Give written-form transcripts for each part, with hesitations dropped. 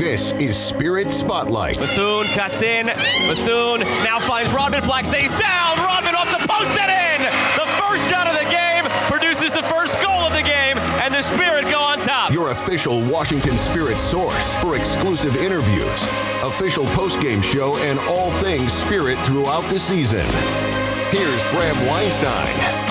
This is Spirit Spotlight. Bethune cuts in. Bethune now finds Rodman. Flag stays down. Rodman off the post and in. The first shot of the game produces the first goal of the game, and the Spirit go on top. Your official Washington Spirit source for exclusive interviews, official postgame show, and all things Spirit throughout the season. Here's Bram Weinstein.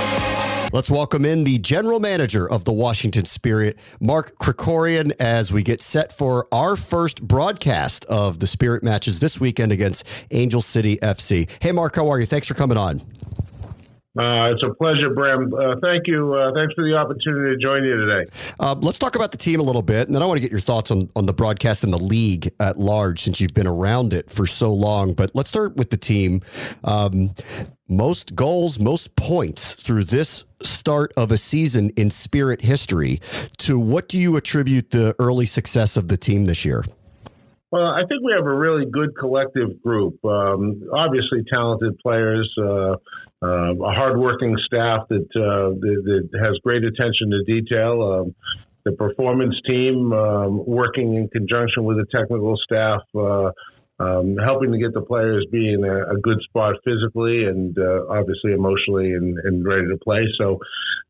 Let's welcome in the general manager of the Washington Spirit, Mike Krikorian, as we get set for our first broadcast of the Spirit matches this weekend against Angel City FC. Hey, Mark, how are you? Thanks for coming on. It's a pleasure, Bram. Thank you. Thanks for the opportunity to join you today. Let's talk about the team a little bit, and then I want to get your thoughts on the broadcast and the league at large since you've been around it for so long. But let's start with the team. Most goals, most points through this start of a season in Spirit history. To what do you attribute the early success of the team this year? Well, I think we have a really good collective group. Obviously, talented players, a hardworking staff that has great attention to detail. The performance team working in conjunction with the technical staff, helping to get the players be in a good spot physically and obviously emotionally and ready to play. So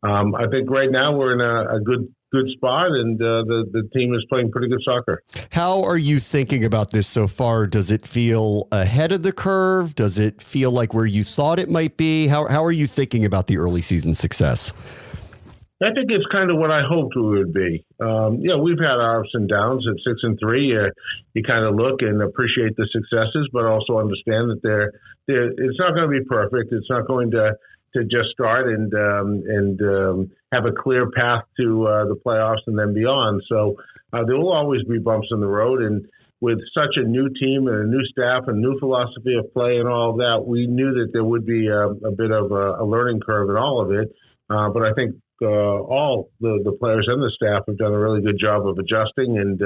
I think right now we're in a good spot, and the team is playing pretty good soccer. How are you thinking about this so far? Does it feel ahead of the curve? Does it feel like where you thought it might be? How are you thinking about the early season success? I think it's kind of what I hoped it would be. We've had our ups and downs. At 6-3, you kind of look and appreciate the successes, but also understand that it's not going to be perfect. It's not going to just start and have a clear path to the playoffs and then beyond. So there will always be bumps in the road. And with such a new team and a new staff and new philosophy of play and all of that, we knew that there would be a bit of a learning curve in all of it. But I think all the players and the staff have done a really good job of adjusting and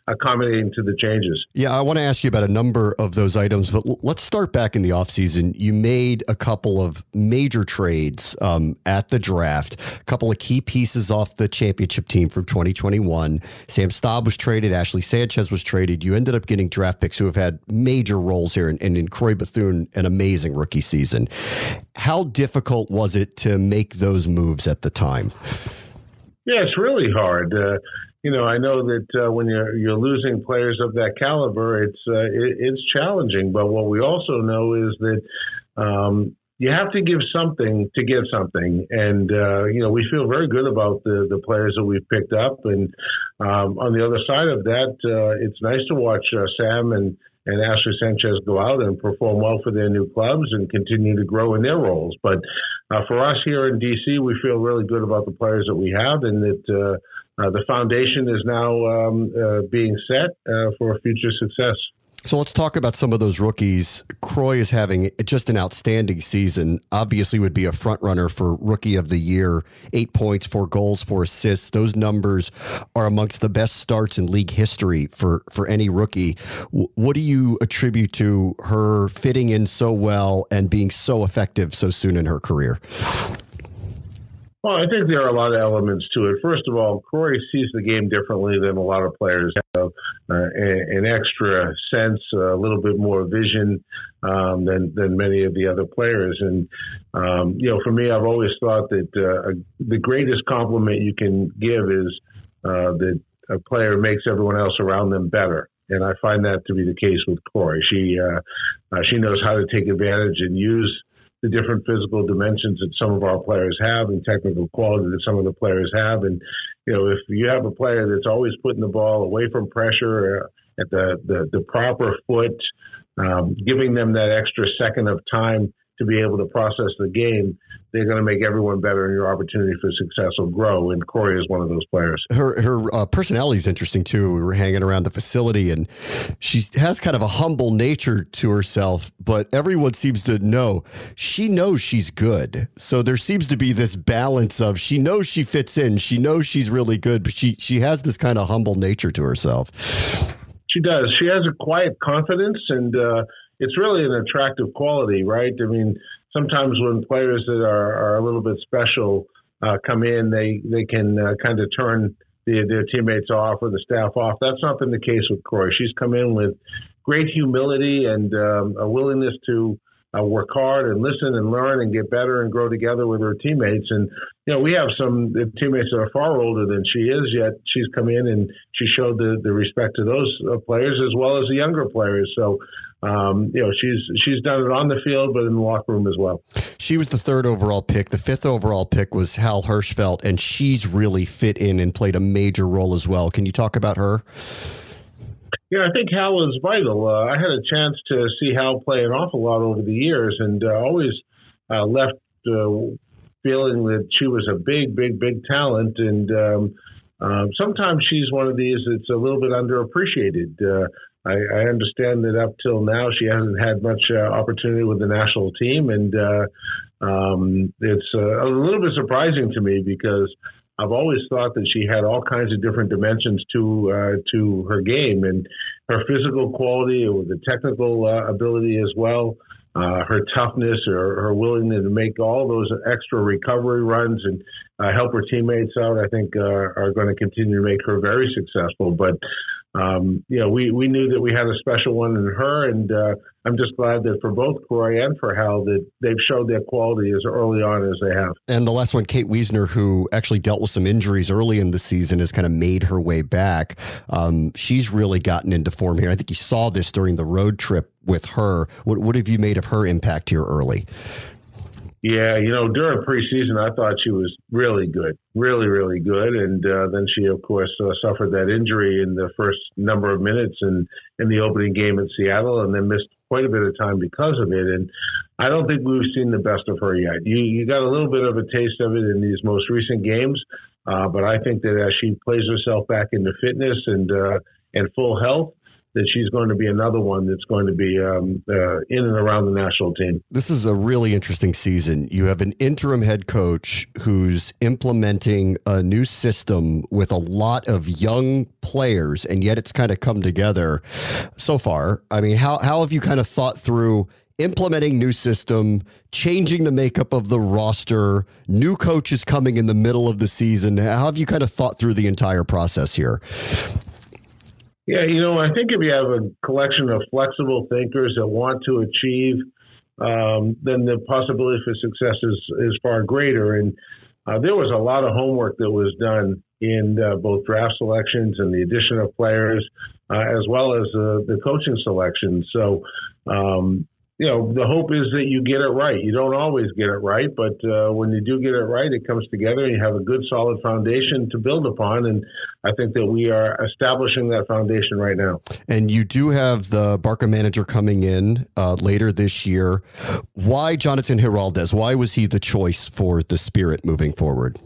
accommodating to the changes. Yeah, I want to ask you about a number of those items, but let's start back in the offseason. You made a couple of major trades at the draft, a couple of key pieces off the championship team from 2021. Sam Staub was traded. Ashley Sanchez was traded. You ended up getting draft picks who have had major roles here, and in Croy Bethune, an amazing rookie season. How difficult was it to make those moves at the time? Yeah, it's really hard. I know that when you're losing players of that caliber, it's challenging. But what we also know is that you have to give something to get something. And, we feel very good about the players that we've picked up. And on the other side of that, it's nice to watch Sam and Ashley Sanchez go out and perform well for their new clubs and continue to grow in their roles. But for us here in D.C., we feel really good about the players that we have, and that the foundation is now being set for future success. So let's talk about some of those rookies. Croy is having just an outstanding season. Obviously would be a front runner for Rookie of the Year. 8 points, 4 goals, 4 assists. Those numbers are amongst the best starts in league history for any rookie. What do you attribute to her fitting in so well and being so effective so soon in her career? Well, I think there are a lot of elements to it. First of all, Croy sees the game differently than a lot of players have. An extra sense, a little bit more vision than many of the other players. And, for me, I've always thought that the greatest compliment you can give is that a player makes everyone else around them better. And I find that to be the case with Croy. She knows how to take advantage and use the different physical dimensions that some of our players have and technical quality that some of the players have. And, if you have a player that's always putting the ball away from pressure at the proper foot, giving them that extra second of time to be able to process the game, they're going to make everyone better, and your opportunity for success will grow. And Croy is one of those players. Her personality is interesting too. We were hanging around the facility, and she has kind of a humble nature to herself, but everyone seems to know she knows she's good. So there seems to be this balance of she knows she fits in, she knows she's really good, but she has this kind of humble nature to herself. She does. She has a quiet confidence, and it's really an attractive quality, right? I mean, sometimes when players that are a little bit special come in, they can kind of turn their teammates off or the staff off. That's not been the case with Kroy. She's come in with great humility and a willingness to work hard and listen and learn and get better and grow together with her teammates. And, we have some teammates that are far older than she is, yet she's come in and she showed the respect to those players as well as the younger players. So, she's done it on the field, but in the locker room as well. She was the 3rd overall pick. The 5th overall pick was Hal Hirschfeld, and she's really fit in and played a major role as well. Can you talk about her? Yeah, I think Hal is vital. I had a chance to see Hal play an awful lot over the years, and always left feeling that she was a big, big, big talent. And sometimes she's one of these that's a little bit underappreciated. I understand that up till now she hasn't had much opportunity with the national team, and it's a little bit surprising to me because I've always thought that she had all kinds of different dimensions to her game, and her physical quality, with the technical ability as well, her toughness, her willingness to make all those extra recovery runs and help her teammates out, I think are going to continue to make her very successful. But we knew that we had a special one in her, and I'm just glad that for both Kroy and for Hal that they've showed their quality as early on as they have. And the last one, Kate Wiesner, who actually dealt with some injuries early in the season, has kind of made her way back. She's really gotten into form here. I think you saw this during the road trip with her. What have you made of her impact here early? Yeah, during preseason, I thought she was really good, really, really good. And then she, of course, suffered that injury in the first number of minutes in the opening game in Seattle, and then missed quite a bit of time because of it. And I don't think we've seen the best of her yet. You got a little bit of a taste of it in these most recent games, but I think that as she plays herself back into fitness and full health, that she's going to be another one that's going to be in and around the national team. This is a really interesting season. You have an interim head coach who's implementing a new system with a lot of young players, and yet it's kind of come together so far. I mean, how have you kind of thought through implementing new system, changing the makeup of the roster, new coaches coming in the middle of the season? How have you kind of thought through the entire process here? Yeah, I think if you have a collection of flexible thinkers that want to achieve, then the possibility for success is far greater. And there was a lot of homework that was done in both draft selections and the addition of players, as well as the coaching selection. So, the hope is that you get it right. You don't always get it right, but when you do get it right, it comes together and you have a good, solid foundation to build upon. And I think that we are establishing that foundation right now. And you do have the Barca manager coming in later this year. Why Jonathan Giraldez? Why was he the choice for the Spirit moving forward?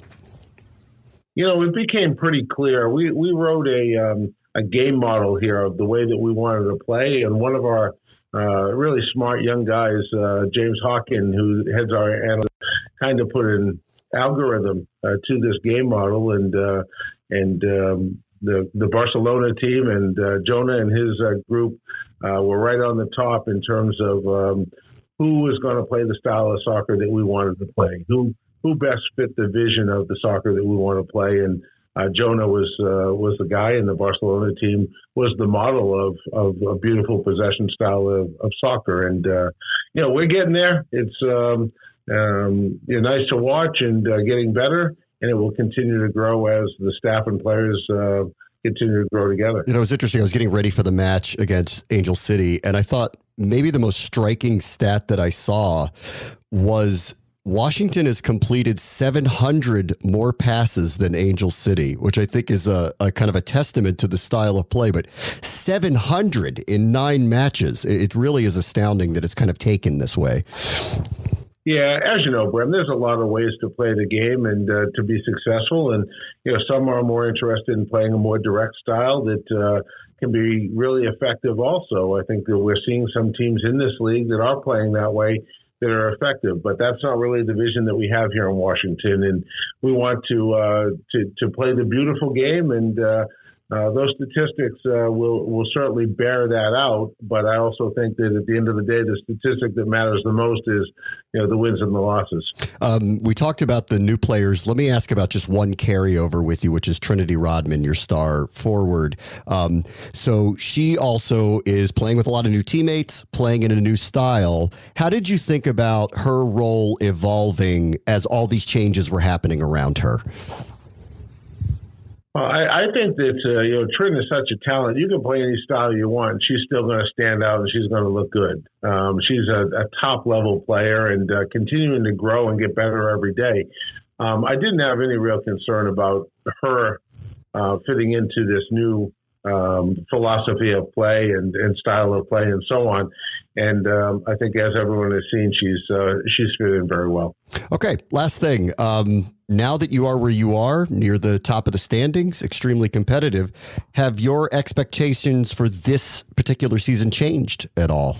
It became pretty clear. We wrote a game model here of the way that we wanted to play, and one of our really smart young guys, James Hawkin, who heads our analytics, kind of put an algorithm to this game model, and the Barcelona team and Jonah and his group were right on the top in terms of who was going to play the style of soccer that we wanted to play, who best fit the vision of the soccer that we want to play. And Jonah was the guy, and the Barcelona team was the model of a beautiful possession style of soccer. And we're getting there. It's nice to watch and getting better, and it will continue to grow as the staff and players continue to grow together. It was interesting. I was getting ready for the match against Angel City, and I thought maybe the most striking stat that I saw was Washington has completed 700 more passes than Angel City, which I think is a kind of a testament to the style of play. But 700 in 9 matches, it really is astounding that it's kind of taken this way. Yeah, as you know, Bram, there's a lot of ways to play the game and to be successful. And, some are more interested in playing a more direct style that can be really effective also. I think that we're seeing some teams in this league that are playing that way that are effective, but that's not really the vision that we have here in Washington. And we want to play the beautiful game and those statistics will certainly bear that out. But I also think that at the end of the day, the statistic that matters the most is, the wins and the losses. We talked about the new players. Let me ask about just one carryover with you, which is Trinity Rodman, your star forward. So she also is playing with a lot of new teammates, playing in a new style. How did you think about her role evolving as all these changes were happening around her? Well, I think that, Trin is such a talent. You can play any style you want. She's still going to stand out and she's going to look good. She's a top-level player and continuing to grow and get better every day. I didn't have any real concern about her fitting into this new philosophy of play and style of play and so on. And I think, as everyone has seen, she's fit in very well. Okay, last thing. Now that you are where you are, near the top of the standings, extremely competitive, have your expectations for this particular season changed at all?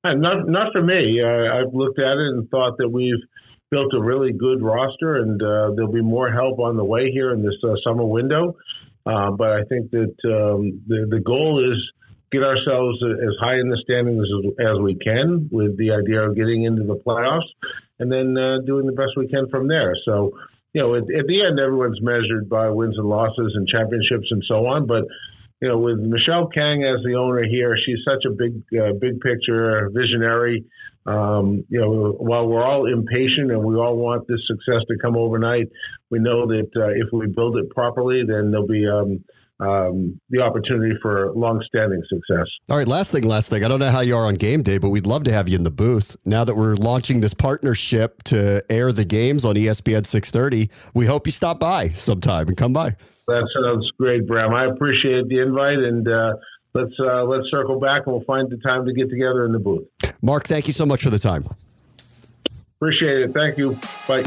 Not for me. I've looked at it and thought that we've built a really good roster, and there'll be more help on the way here in this summer window. But I think that the goal is get ourselves as high in the standings as we can, with the idea of getting into the playoffs and then doing the best we can from there. So, at the end, everyone's measured by wins and losses and championships and so on. But, with Michelle Kang as the owner here, she's such a big picture visionary. While we're all impatient and we all want this success to come overnight, we know that if we build it properly, then there'll be the opportunity for long-standing success. All right, last thing. I don't know how you are on game day, but we'd love to have you in the booth. Now that we're launching this partnership to air the games on ESPN 630, we hope you stop by sometime and come by. That sounds great, Bram. I appreciate the invite, and let's circle back and we'll find the time to get together in the booth. Mark, thank you so much for the time. Appreciate it. Thank you. Bye.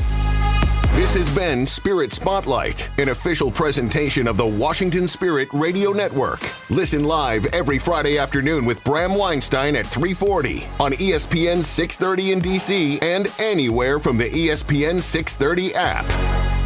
This has been Spirit Spotlight, an official presentation of the Washington Spirit Radio Network. Listen live every Friday afternoon with Bram Weinstein at 3:40 on ESPN 630 in DC and anywhere from the ESPN 630 app.